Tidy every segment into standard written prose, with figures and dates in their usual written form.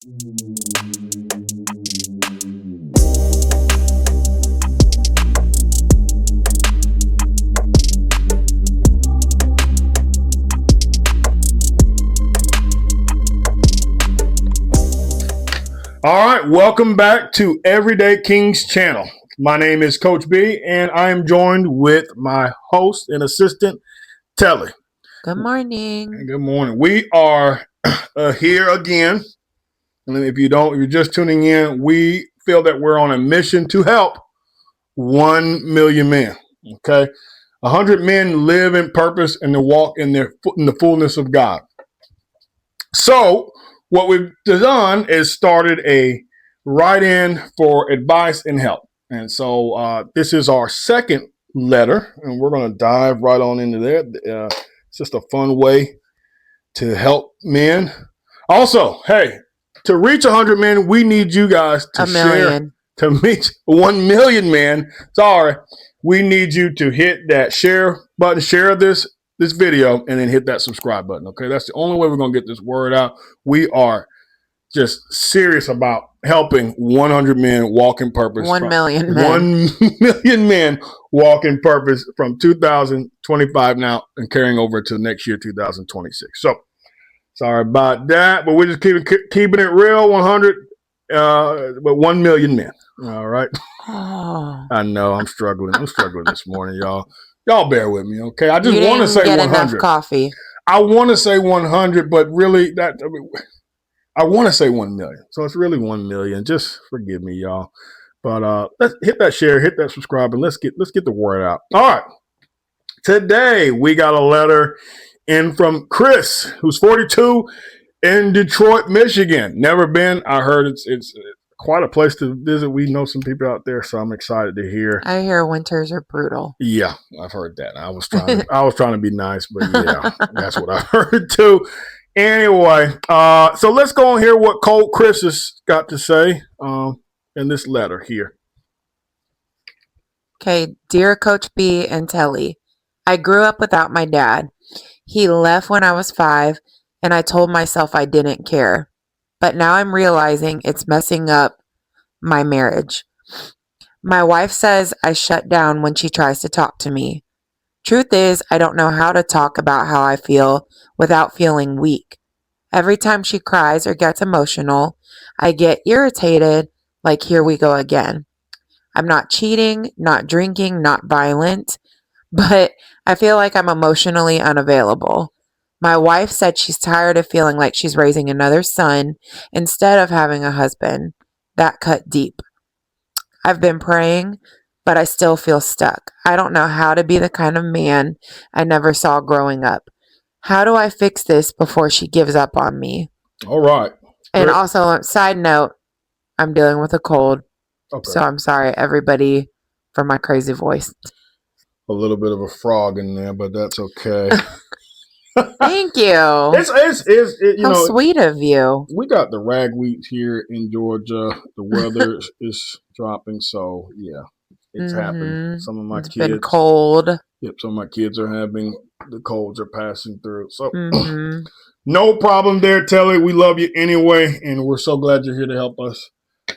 All right, welcome back to Everyday Kings channel. My name is Coach B, and I am joined with my host and assistant, Telly. Good morning. Good morning. We are here again. And if you're just tuning in, we feel that we're on a mission to help 1 million men. Okay, 100 men live in purpose and to walk in the fullness of God. So what we've done is started a write-in for advice and help. And so this is our second letter, and we're going to dive right on into there. It's just a fun way to help men. Also, hey, to reach 100 men, we need you guys to share. To reach 1 million men, we need you to hit that share button, share this video, and then hit that subscribe button. Okay, that's the only way we're going to get this word out. We are just serious about helping 100 men walk in purpose. 1 million men. 1 million men walk in purpose from 2025 now and carrying over to next year, 2026. So sorry about that, but we're just keeping it real, 100, but 1 million men. All right. Oh. I know I'm struggling. I'm struggling this morning, y'all. Y'all bear with me, okay? I just want to say 100. Enough coffee. I want to say 100, but really I want to say 1 million. So it's really 1 million. Just forgive me, y'all. But let's hit that share, hit that subscribe, and let's get the word out. All right. Today we got a letter in from Chris, who's 42 in Detroit, Michigan. Never been. I heard it's quite a place to visit. We know some people out there, so I'm excited to hear. I hear winters are brutal. Yeah, I've heard that. I was trying to be nice, but yeah, that's what I heard too. Anyway, so let's go and hear what Chris has got to say in this letter here. Okay, dear Coach B and Telly, I grew up without my dad. He left when I was 5, and I told myself I didn't care. But now I'm realizing it's messing up my marriage. My wife says I shut down when she tries to talk to me. Truth is, I don't know how to talk about how I feel without feeling weak. Every time she cries or gets emotional, I get irritated, like here we go again. I'm not cheating, not drinking, not violent, but I feel like I'm emotionally unavailable. My wife said she's tired of feeling like she's raising another son instead of having a husband. That cut deep. I've been praying, but I still feel stuck. I don't know how to be the kind of man I never saw growing up. How do I fix this before she gives up on me? All right. And also, side note, I'm dealing with a cold. Okay. So I'm sorry, everybody, for my crazy voice. A little bit of a frog in there, but that's okay. Thank you. How sweet of you. We got the ragweed here in Georgia. The weather is dropping, so yeah, it's happening. Some of my kids been cold. Yep, some of my kids are having the colds are passing through. So no problem there, Telly. We love you anyway, and we're so glad you're here to help us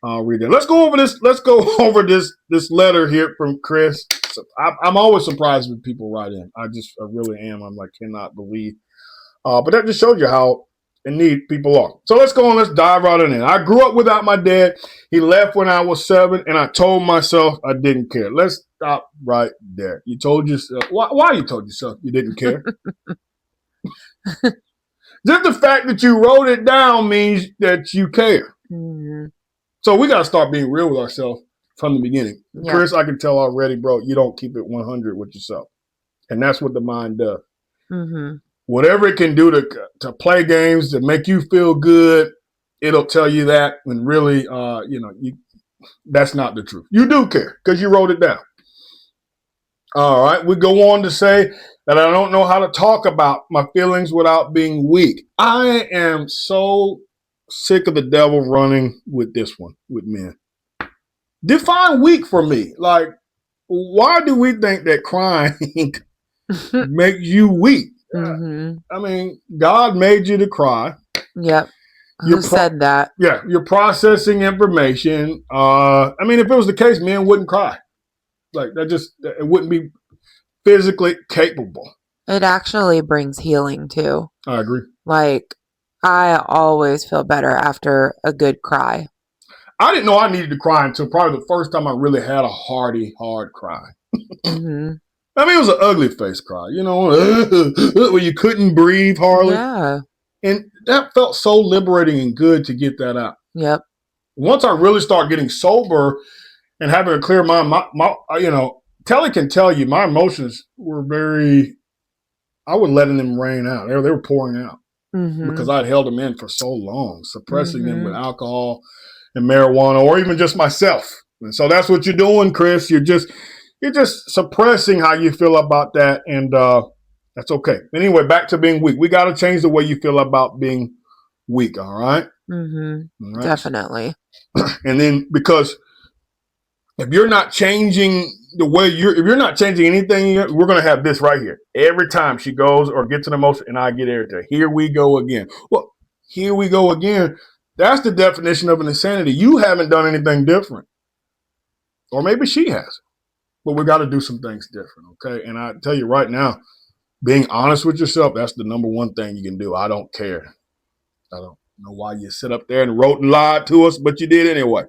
read it. Let's go over this. Let's go over this letter here from Chris. So I'm always surprised when people write in. I really am. I'm like, cannot believe. But that just shows you how in need people are. So let's go on. Let's dive right in. I grew up without my dad. He left when I was 7, and I told myself I didn't care. Let's stop right there. You told yourself. Why you told yourself you didn't care? Just the fact that you wrote it down means that you care. Mm-hmm. So we got to start being real with ourselves from the beginning. Yeah. Chris, I can tell already, bro, you don't keep it 100 with yourself. And that's what the mind does. Mm-hmm. Whatever it can do to play games, to make you feel good, it'll tell you that when really, that's not the truth. You do care because you wrote it down. All right. We go on to say that I don't know how to talk about my feelings without being weak. I am so sick of the devil running with this one, with men. Define weak for me. Like, why do we think that crying makes you weak? Mm-hmm. I mean, God made you to cry. Yep. Who said that? Yeah, you're processing information. I mean, if it was the case, men wouldn't cry. Like it wouldn't be physically capable. It actually brings healing too. I agree. Like, I always feel better after a good cry. I didn't know I needed to cry until probably the first time I really had a hard cry. Mm-hmm. I mean, it was an ugly face cry, where you couldn't breathe hardly. Yeah. And that felt so liberating and good to get that out. Yep. Once I really start getting sober and having a clear mind, Telly can tell you my emotions were I was letting them rain out. They were pouring out because I'd held them in for so long, suppressing them with alcohol and marijuana, or even just myself. And so that's what you're doing, Chris. You're just suppressing how you feel about that, and that's okay. Anyway, back to being weak. We got to change the way you feel about being weak. All right. Mm-hmm. All right? Definitely. And then because if you're not changing the way if you're not changing anything, we're going to have this right here. Every time she goes or gets an emotion and I get irritated. Here we go again. Well, here we go again. That's the definition of an insanity. You haven't done anything different. Or maybe she has. But we got to do some things different, okay? And I tell you right now, being honest with yourself, that's the number one thing you can do. I don't care. I don't know why you sit up there and wrote and lied to us, but you did anyway.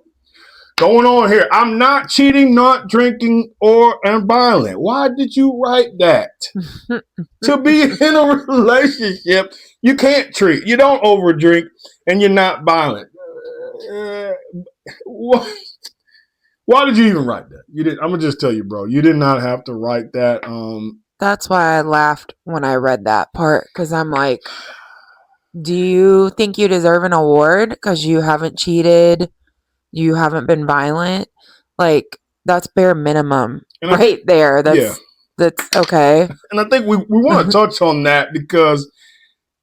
Going on here. I'm not cheating, not drinking, or am violent. Why did you write that? To be in a relationship, you can't treat. You don't overdrink, and you're not violent. Why did you even write that? You didn't. I'm gonna just tell you, bro. You did not have to write that. That's why I laughed when I read that part, because I'm like, do you think you deserve an award because you haven't cheated? You haven't been violent? Like, that's bare minimum right there. That's okay. And I think we want to touch on that because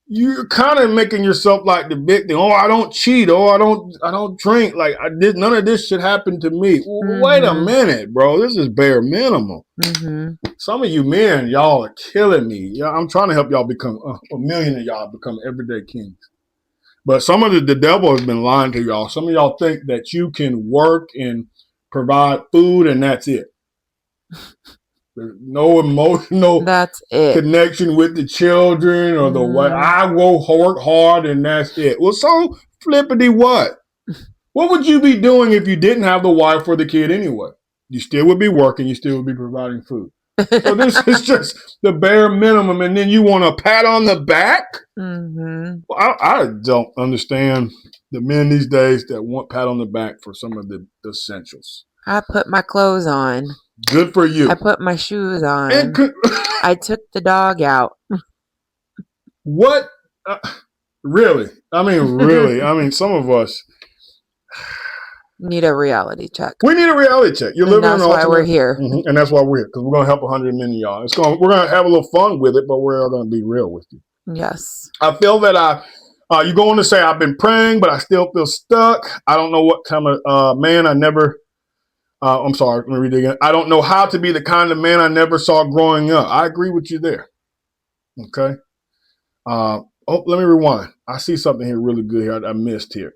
you're kind of making yourself like the victim. Oh, I don't cheat. Oh, I don't drink. Like none of this should happen to me. Wait a minute, bro. This is bare minimum. Some of you men, y'all are killing me. Yeah, I'm trying to help y'all become a million of y'all become everyday kings. But some of the devil has been lying to y'all. Some of y'all think that you can work and provide food and that's it. There's no emotional connection with the children or the way I will work hard and that's it. Well, so flippity what? What would you be doing if you didn't have the wife or the kid anyway? You still would be working. You still would be providing food. So this is just the bare minimum. And then you want a pat on the back? Well, I don't understand the men these days that want pat on the back for some of the essentials. I put my clothes on. Good for you. I put my shoes on. I took the dog out. What? Really? I mean, really? I mean, some of us need a reality check. We need a reality check. You're living in an alternate. That's why we're here. And that's why we're here, because we're going to help 100 men of y'all. We're going to have a little fun with it, but we're going to be real with you. Yes. I feel that you're going to say, I've been praying, but I still feel stuck. I don't know what kind of man I never, I'm sorry, let me read it again. I don't know how to be the kind of man I never saw growing up. I agree with you there. Okay. Let me rewind. I see something here really good here I missed here.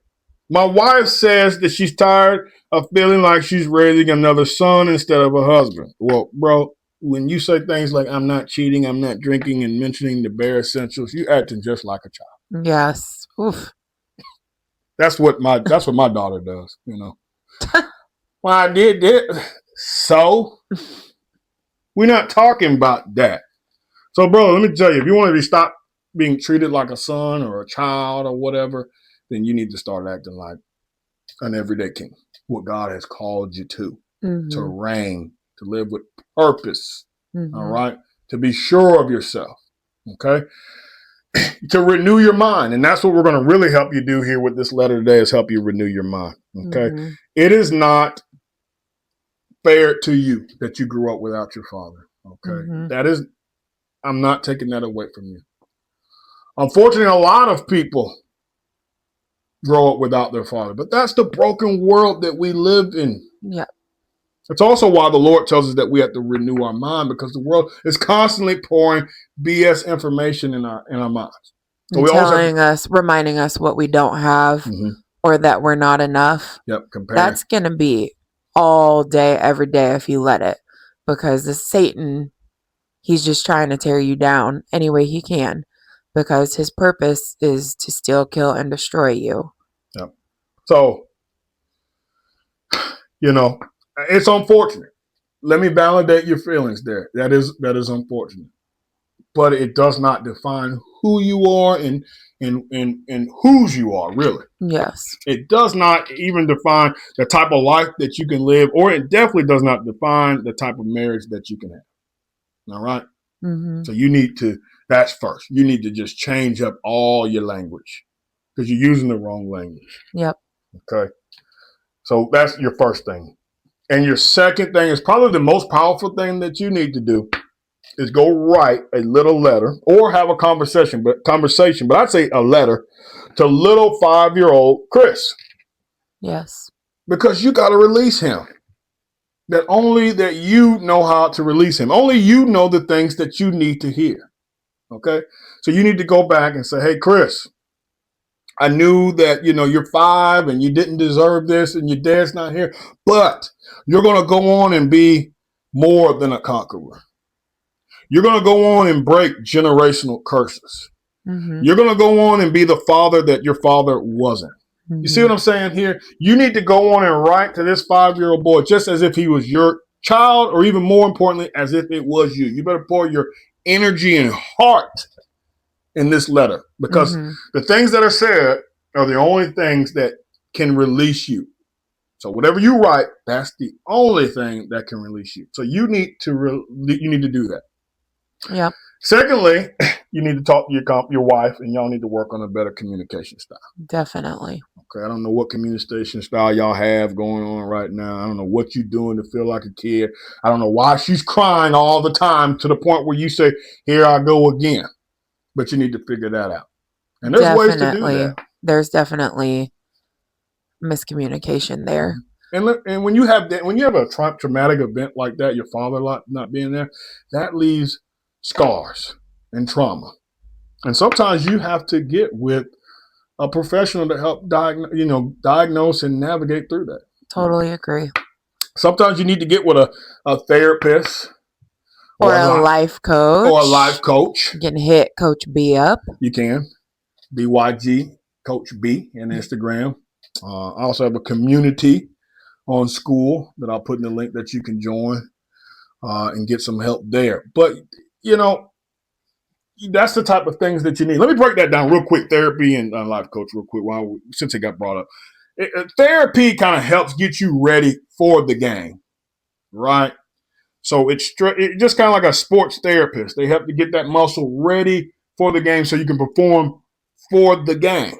My wife says that she's tired of feeling like she's raising another son instead of a husband. Well, bro, when you say things like I'm not cheating, I'm not drinking, and mentioning the bare essentials, you're acting just like a child. Yes. Oof. That's what my daughter does, you know. Well, I did it. So we're not talking about that. So, bro, let me tell you, if you want to stop being treated like a son or a child or whatever, then you need to start acting like an everyday king, what God has called you to reign, to live with purpose, all right? To be sure of yourself, okay? To renew your mind. And that's what we're going to really help you do here with this letter today, is help you renew your mind, okay? It is not fair to you that you grew up without your father, okay? I'm not taking that away from you. Unfortunately, a lot of people grow up without their father. But that's the broken world that we live in. Yeah. It's also why the Lord tells us that we have to renew our mind, because the world is constantly pouring BS information in our minds. So And we always have reminding us what we don't have or that we're not enough. Yep, comparing. That's going to be all day, every day if you let it. Because the Satan, he's just trying to tear you down any way he can. Because his purpose is to steal, kill, and destroy you. Yep. So, it's unfortunate. Let me validate your feelings there. That is unfortunate. But it does not define who you are and whose you are, really. Yes. It does not even define the type of life that you can live, or it definitely does not define the type of marriage that you can have. All right? Mm-hmm. So that's first. You need to just change up all your language because you're using the wrong language. Yep. Okay? So that's your first thing. And your second thing is probably the most powerful thing that you need to do is go write a little letter or have a conversation, but I'd say a letter to little 5-year-old Chris. Yes. Because you got to release him. That only that you know how to release him. Only you know the things that you need to hear. Okay? So you need to go back and say, hey, Chris, I knew that, you're 5 and you didn't deserve this and your dad's not here, but you're going to go on and be more than a conqueror. You're going to go on and break generational curses. Mm-hmm. You're going to go on and be the father that your father wasn't. You see what I'm saying here? You need to go on and write to this 5-year-old boy just as if he was your child, or even more importantly, as if it was you. You better pour your energy and heart in this letter, because the things that are said are the only things that can release you. So whatever you write, that's the only thing that can release you. So you need to do that. Yep. Secondly, you need to talk to your wife, and y'all need to work on a better communication style. Definitely. Okay, I don't know what communication style y'all have going on right now. I don't know what you're doing to feel like a kid. I don't know why she's crying all the time to the point where you say, here I go again. But you need to figure that out. And there's ways to do that. There's definitely miscommunication there. And when you have a traumatic event like that, your father not being there, that leaves scars and trauma. And sometimes you have to get with a professional to help diagnose and navigate through that. Totally agree. Sometimes you need to get with a therapist or a life coach. Or a life coach. You can hit Coach B up. You can. BYG Coach B on Instagram. I also have a community on school that I'll put in the link that you can join and get some help there. But, that's the type of things that you need. Let me break that down real quick. Therapy and life coach real quick since it got brought up. Therapy kind of helps get you ready for the game, right? So it's just kind of like a sports therapist. They help to get that muscle ready for the game so you can perform for the game.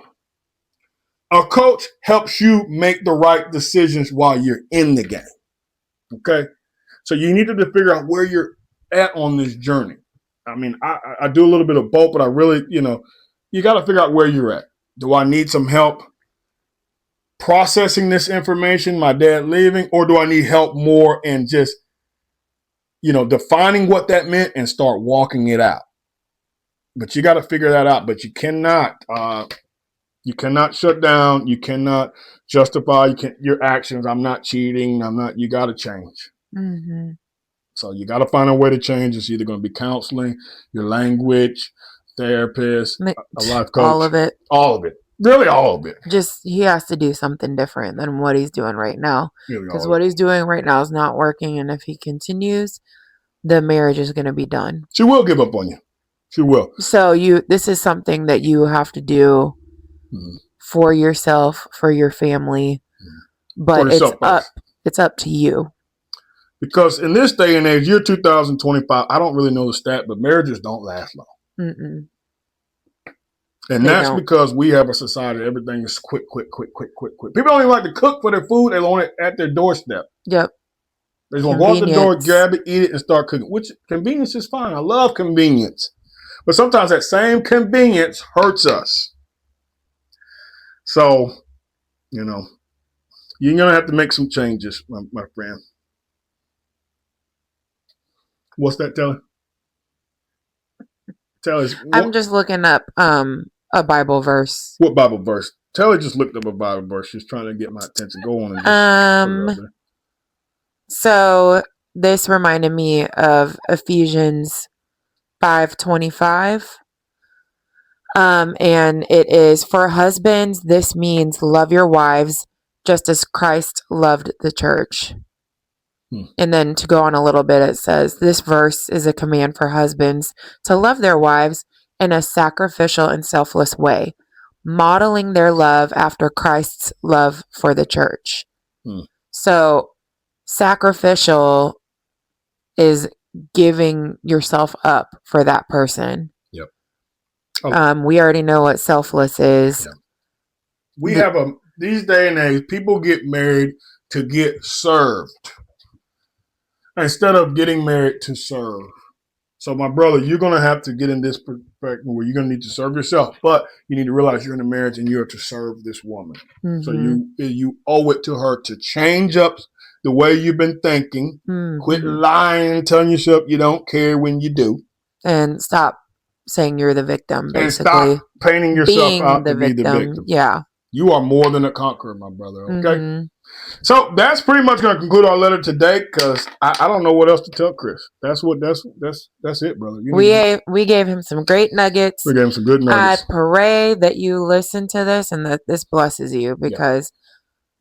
A coach helps you make the right decisions while you're in the game, okay? So you need to figure out where you're at on this journey. I mean, I do a little bit of both, but I really, you got to figure out where you're at. Do I need some help processing this information, my dad leaving, or do I need help more in just, defining what that meant and start walking it out? But you got to figure that out. But you cannot shut down. You cannot justify your actions. I'm not cheating. You got to change. Mm-hmm. So you got to find a way to change. It's either going to be counseling, your language, therapist, a life coach. All of it. All of it. Really all of it. Just he has to do something different than what he's doing right now. Because what he's doing right now is not working. And if he continues, the marriage is going to be done. She will give up on you. She will. So this is something that you have to do for yourself, for your family. But it's up to you. Because in this day and age, year 2025, I don't really know the stat, but marriages don't last long. Mm-mm. And that's because we have a society, everything is quick. People don't even like to cook for their food. They want it at their doorstep. Yep. They just want to go out the door, grab it, eat it, and start cooking, which convenience is fine. I love convenience. But sometimes that same convenience hurts us. So, you're going to have to make some changes, my friend. What's that, Telly? I'm just looking up a Bible verse. What Bible verse? Telly just looked up a Bible verse. She's trying to get my attention. Go on and just put it up there. So this reminded me of Ephesians 5:25. And it is, for husbands, this means love your wives just as Christ loved the church. And then to go on a little bit, it says, this verse is a command for husbands to love their wives in a sacrificial and selfless way, modeling their love after Christ's love for the church. So sacrificial is giving yourself up for that person. Yep. We already know what selfless is. Yep. We have these day and age, people get married to get served instead of getting married to serve. So my brother, you're going to have to get in this perspective where you're going to need to serve yourself, but you need to realize you're in a marriage and you're to serve this woman. So you owe it to her to change up the way you've been thinking, quit lying and telling yourself you don't care when you do. And stop saying you're the victim, basically. And stop painting yourself out to be the victim. Yeah. You are more than a conqueror, my brother, okay? So that's pretty much going to conclude our letter today because I don't know what else to tell Chris. That's it, brother. We gave him some great nuggets. We gave him some good nuggets. I pray that you listen to this and that this blesses you because,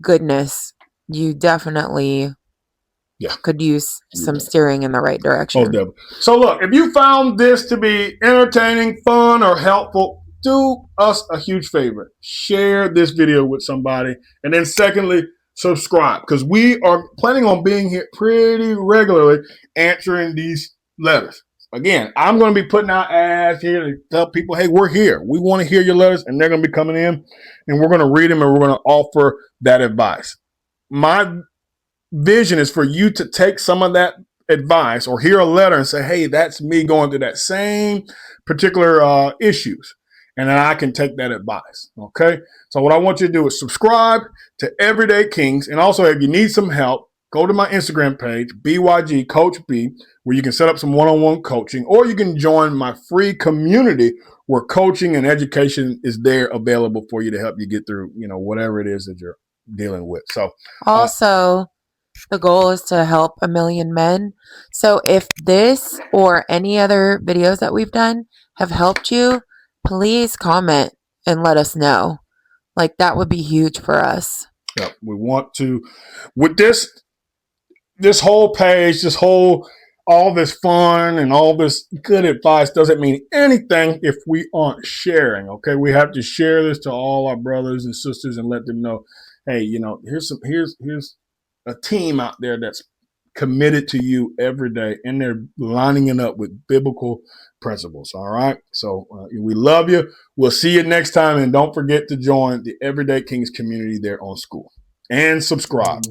goodness, you definitely could use some steering in the right direction. Oh, definitely. So look, if you found this to be entertaining, fun, or helpful, do us a huge favor. Share this video with somebody. And then secondly, subscribe because we are planning on being here pretty regularly answering these letters. Again, I'm going to be putting out ads here to tell people, hey, we're here. We want to hear your letters, and they're going to be coming in, and we're going to read them, and we're going to offer that advice. My vision is for you to take some of that advice or hear a letter and say, hey, that's me going through that same particular issues. And then I can take that advice. Okay. So what I want you to do is subscribe to Everyday Kings. And also, if you need some help, go to my Instagram page, BYG Coach B, where you can set up some one-on-one coaching, or you can join my free community where coaching and education is there available for you to help you get through, whatever it is that you're dealing with. So also, the goal is to help 1 million men. So if this or any other videos that we've done have helped you, please comment and let us know. Like, that would be huge for us. Yeah, we want to, with this whole page, all this fun and all this good advice doesn't mean anything if we aren't sharing. Okay, we have to share this to all our brothers and sisters and let them know, hey, here's a team out there that's committed to you every day, and they're lining it up with biblical principles. All right. So we love you. We'll see you next time. And don't forget to join the Everyday Kings community there on School and subscribe.